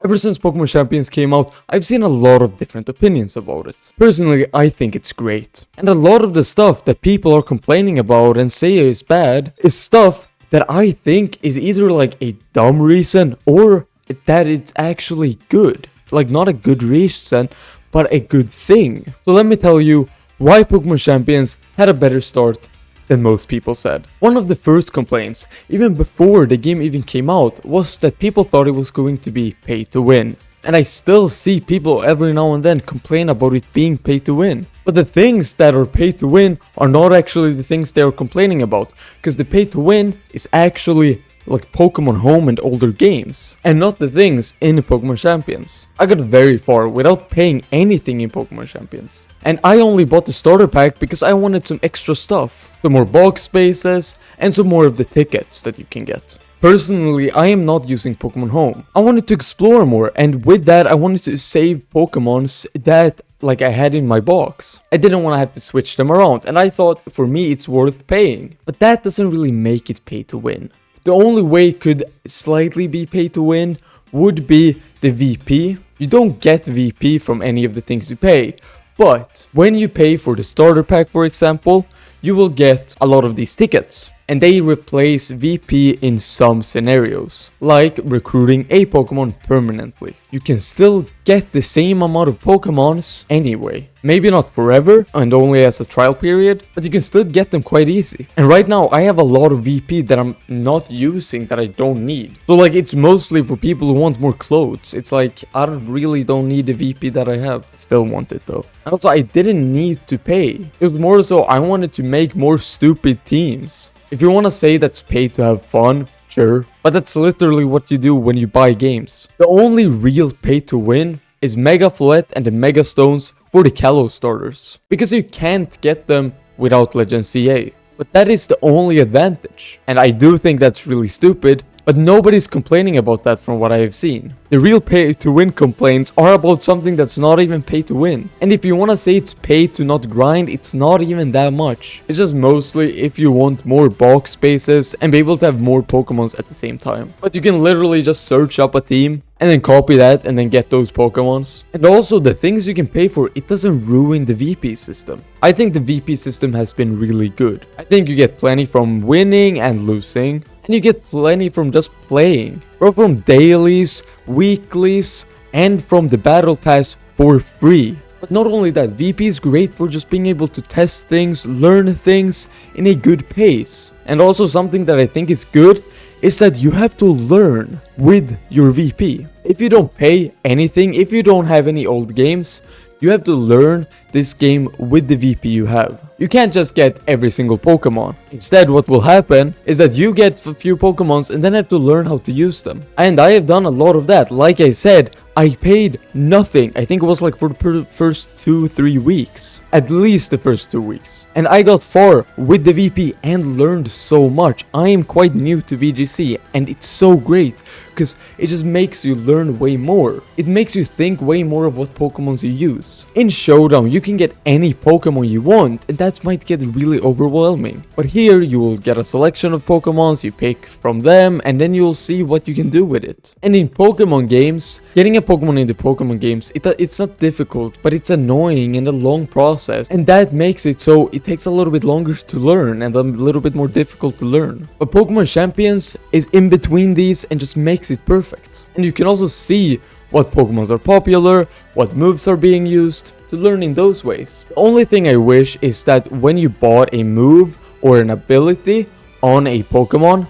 Ever since Pokemon Champions came out, I've seen a lot of different opinions about it. Personally, I think it's great. And a lot of the stuff that people are complaining about and say is bad is stuff that I think is either like a dumb reason or that it's actually good. Like not a good reason, but a good thing. So let me tell you why Pokemon Champions had a better start than most people said. One of the first complaints, even before the game even came out, was that people thought it was going to be pay to win. And I still see people every now and then complain about it being pay to win. But the things that are pay to win are not actually the things they are complaining about, because the pay to win is actually like Pokemon Home and older games, and not the things in Pokemon Champions. I got very far without paying anything in Pokemon Champions. And I only bought the starter pack because I wanted some extra stuff. Some more box spaces, and some more of the tickets that you can get. Personally, I am not using Pokemon Home. I wanted to explore more, and with that I wanted to save Pokemons that like I had in my box. I didn't want to have to switch them around, and I thought for me it's worth paying. But that doesn't really make it pay to win. The only way it could slightly be pay to win would be the VP. You don't get VP from any of the things you pay, but when you pay for the starter pack, for example, you will get a lot of these tickets. And they replace VP in some scenarios, like recruiting a Pokemon permanently. You can still get the same amount of Pokemons anyway. Maybe not forever and only as a trial period, but you can still get them quite easy. And right now I have a lot of VP that I'm not using that I don't need. So like it's mostly for people who want more clothes. It's like I really don't need the VP that I have. Still want it though. And also I didn't need to pay. It was more so I wanted to make more stupid teams. If you want to say that's pay to have fun, sure, but that's literally what you do when you buy games. The only real pay to win is Mega Floette and the Mega Stones for the Kalos starters, because you can't get them without Legend CA. But that is the only advantage, and I do think that's really stupid, but nobody's complaining about that from what I have seen. The real pay to win complaints are about something that's not even pay to win. And if you want to say it's pay to not grind, it's not even that much. It's just mostly if you want more box spaces and be able to have more Pokemons at the same time. But you can literally just search up a team and then copy that and then get those Pokemons. And also the things you can pay for, it doesn't ruin the VP system. I think the VP system has been really good. I think you get plenty from winning and losing. And you get plenty from just playing. Or from dailies, weeklies, and from the battle pass for free. But not only that, VP is great for just being able to test things, learn things in a good pace. And also something that I think is good is that you have to learn with your VP. If you don't pay anything, if you don't have any old games, you have to learn this game with the VP you have. You can't just get every single Pokemon. Instead, what will happen is that you get a few Pokemons and then have to learn how to use them. And I have done a lot of that. Like I said, I paid nothing. I think it was like for the first 2-3 weeks. At least the first 2 weeks. And I got far with the VP and learned so much. I am quite new to VGC and it's so great because it just makes you learn way more. It makes you think way more of what Pokemons you use. In Showdown, you can get any Pokemon you want and that might get really overwhelming. But here you will get a selection of Pokemons, you pick from them and then you'll see what you can do with it. And in Pokemon games, getting a Pokemon in the Pokemon games, it's not difficult, but it's annoying and a long process. And that makes it so it takes a little bit longer to learn and a little bit more difficult to learn. But Pokemon Champions is in between these and just makes it perfect. And you can also see what Pokemons are popular, what moves are being used, to learn in those ways. The only thing I wish is that when you bought a move or an ability on a Pokemon,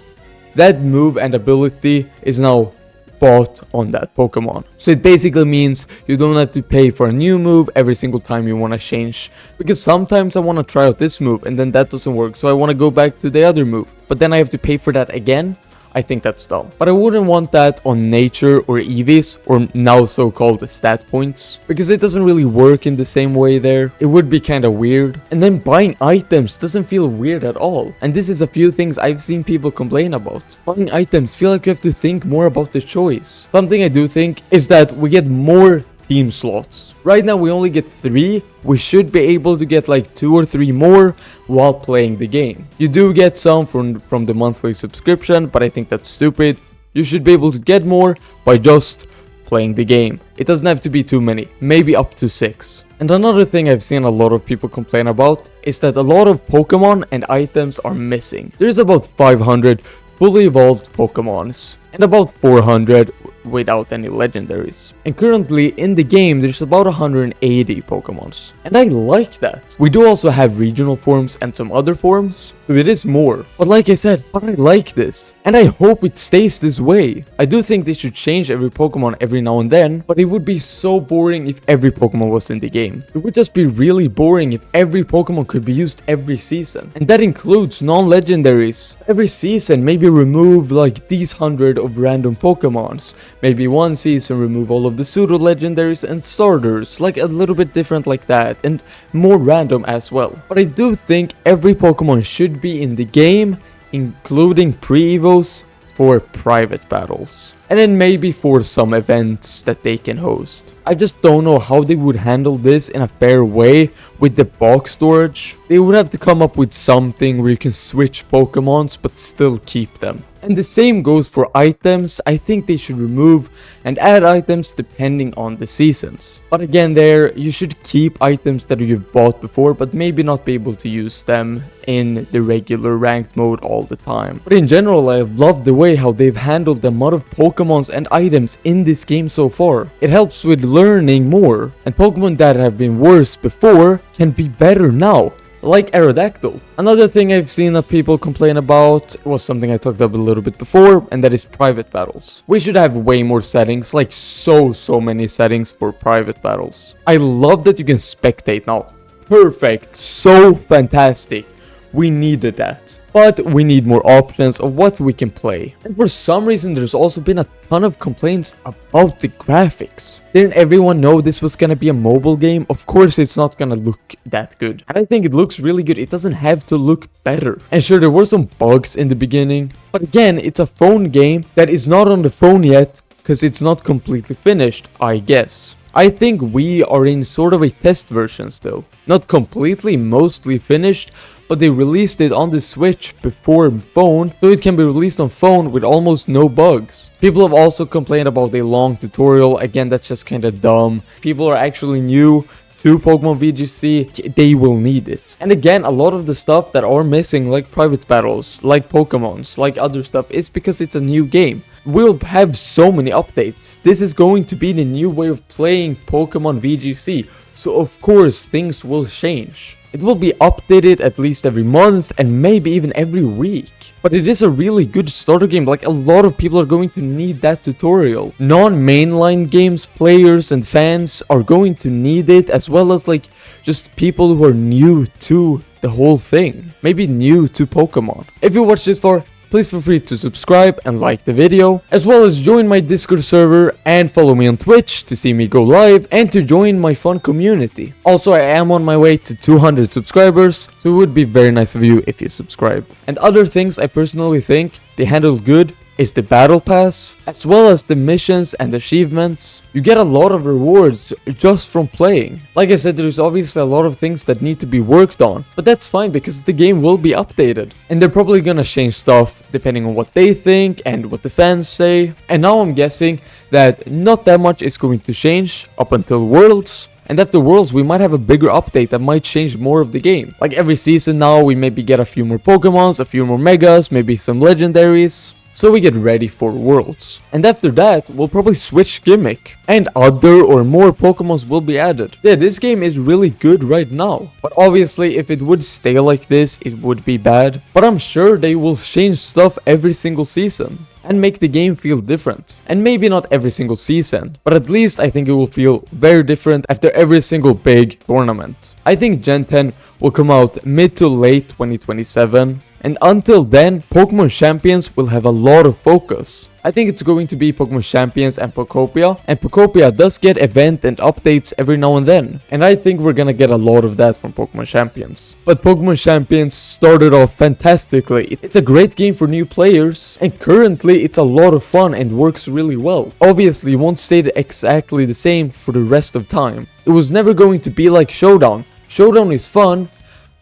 that move and ability is now bought on that Pokemon. So it basically means you don't have to pay for a new move every single time you want to change. Because sometimes I want to try out this move and then that doesn't work, so I want to go back to the other move. But then I have to pay for that again. I think that's dumb. But I wouldn't want that on nature or EVs, or now so-called stat points, because it doesn't really work in the same way there. It would be kind of weird. And then buying items doesn't feel weird at all. And this is a few things I've seen people complain about. Buying items feel like you have to think more about the choice. Something I do think is that we get more team slots. Right now we only get 3. We should be able to get like 2 or 3 more while playing the game. You do get some from the monthly subscription, but I think that's stupid. You should be able to get more by just playing the game. It doesn't have to be too many, maybe up to 6. And another thing I've seen a lot of people complain about is that a lot of Pokemon and items are missing. There's about 500 fully evolved Pokemons and about 400 without any legendaries. And currently in the game there's about 180 Pokemons. And I like that. We do also have regional forms and some other forms, so it is more. But like I said, I like this. And I hope it stays this way. I do think they should change every Pokemon every now and then, but it would be so boring if every Pokemon was in the game. It would just be really boring if every Pokemon could be used every season. And that includes non-legendaries. Every season maybe remove like these 100 of random Pokemons. Maybe one season remove all of the pseudo legendaries and starters, like a little bit different like that, and more random as well. But I do think every Pokemon should be in the game, including pre-evos for private battles. And then maybe for some events that they can host. I just don't know how they would handle this in a fair way with the box storage. They would have to come up with something where you can switch Pokemons but still keep them. And the same goes for items. I think they should remove and add items depending on the seasons. But again, there you should keep items that you've bought before, but maybe not be able to use them in the regular ranked mode all the time. But in general, I love the way how they've handled the amount of Pokemons and items in this game so far. It helps with learning more, and Pokemon that have been worse before can be better now. Like Aerodactyl. Another thing I've seen that people complain about was something I talked about a little bit before, and that is private battles. We should have way more settings, like so many settings for private battles. I love that you can spectate now. Perfect, so fantastic. We needed that. But we need more options of what we can play. And for some reason there's also been a ton of complaints about the graphics. Didn't everyone know this was gonna be a mobile game? Of course it's not gonna look that good. And I think it looks really good. It doesn't have to look better. And sure, there were some bugs in the beginning. But again, it's a phone game that is not on the phone yet because it's not completely finished, I guess. I think we are in sort of a test version still. Not completely, mostly finished, but they released it on the Switch before phone, so it can be released on phone with almost no bugs. People have also complained about the long tutorial. Again, that's just kinda dumb. People are actually new to Pokemon VGC, they will need it. And again, a lot of the stuff that are missing, like private battles, like Pokemons, like other stuff, is because it's a new game. We'll have so many updates. This is going to be the new way of playing Pokemon VGC, so of course things will change. It will be updated at least every month and maybe even every week. But it is a really good starter game, like a lot of people are going to need that tutorial. Non-mainline games players and fans are going to need it, as well as like just people who are new to the whole thing. Maybe new to Pokemon. If you watched this far, please feel free to subscribe and like the video, as well as join my Discord server and follow me on Twitch to see me go live and to join my fun community. Also, I am on my way to 200 subscribers, so it would be very nice of you if you subscribe. And other things I personally think they handled good is the battle pass, as well as the missions and achievements. You get a lot of rewards just from playing. Like I said, there's obviously a lot of things that need to be worked on, but that's fine because the game will be updated. And they're probably gonna change stuff depending on what they think and what the fans say. And now I'm guessing that not that much is going to change up until Worlds. And after Worlds, we might have a bigger update that might change more of the game. Like every season now, we maybe get a few more Pokemons, a few more Megas, maybe some Legendaries. So we get ready for Worlds. And after that, we'll probably switch gimmick. And other or more Pokemons will be added. Yeah, this game is really good right now. But obviously, if it would stay like this, it would be bad. But I'm sure they will change stuff every single season. And make the game feel different. And maybe not every single season, but at least I think it will feel very different after every single big tournament. I think Gen 10 will come out mid to late 2027. And until then, Pokemon Champions will have a lot of focus. I think it's going to be Pokemon Champions and Pokopia. And Pokopia does get event and updates every now and then. And I think we're gonna get a lot of that from Pokemon Champions. But Pokemon Champions started off fantastically. It's a great game for new players. And currently it's a lot of fun and works really well. Obviously it won't stay exactly the same for the rest of time. It was never going to be like Showdown. Showdown is fun,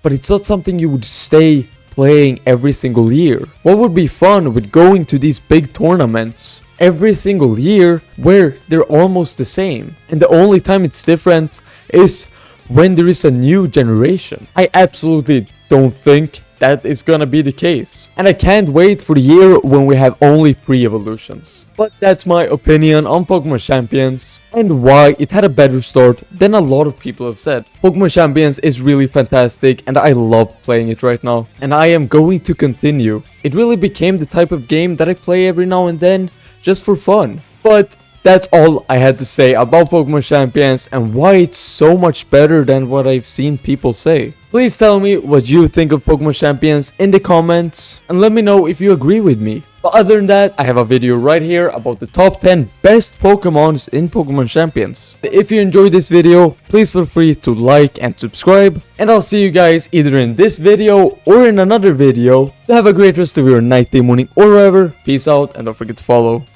but it's not something you would stay playing every single year. What would be fun with going to these big tournaments every single year where they're almost the same. And the only time it's different is when there is a new generation. I absolutely don't think that is gonna be the case. And I can't wait for the year when we have only 3 evolutions. But that's my opinion on Pokemon Champions and why it had a better start than a lot of people have said. Pokemon Champions is really fantastic and I love playing it right now. And I am going to continue. It really became the type of game that I play every now and then just for fun. But that's all I had to say about Pokemon Champions and why it's so much better than what I've seen people say. Please tell me what you think of Pokemon Champions in the comments and let me know if you agree with me. But other than that, I have a video right here about the top 10 best Pokemons in Pokemon Champions. If you enjoyed this video, please feel free to like and subscribe. And I'll see you guys either in this video or in another video. So have a great rest of your night, day, morning, or wherever. Peace out and don't forget to follow.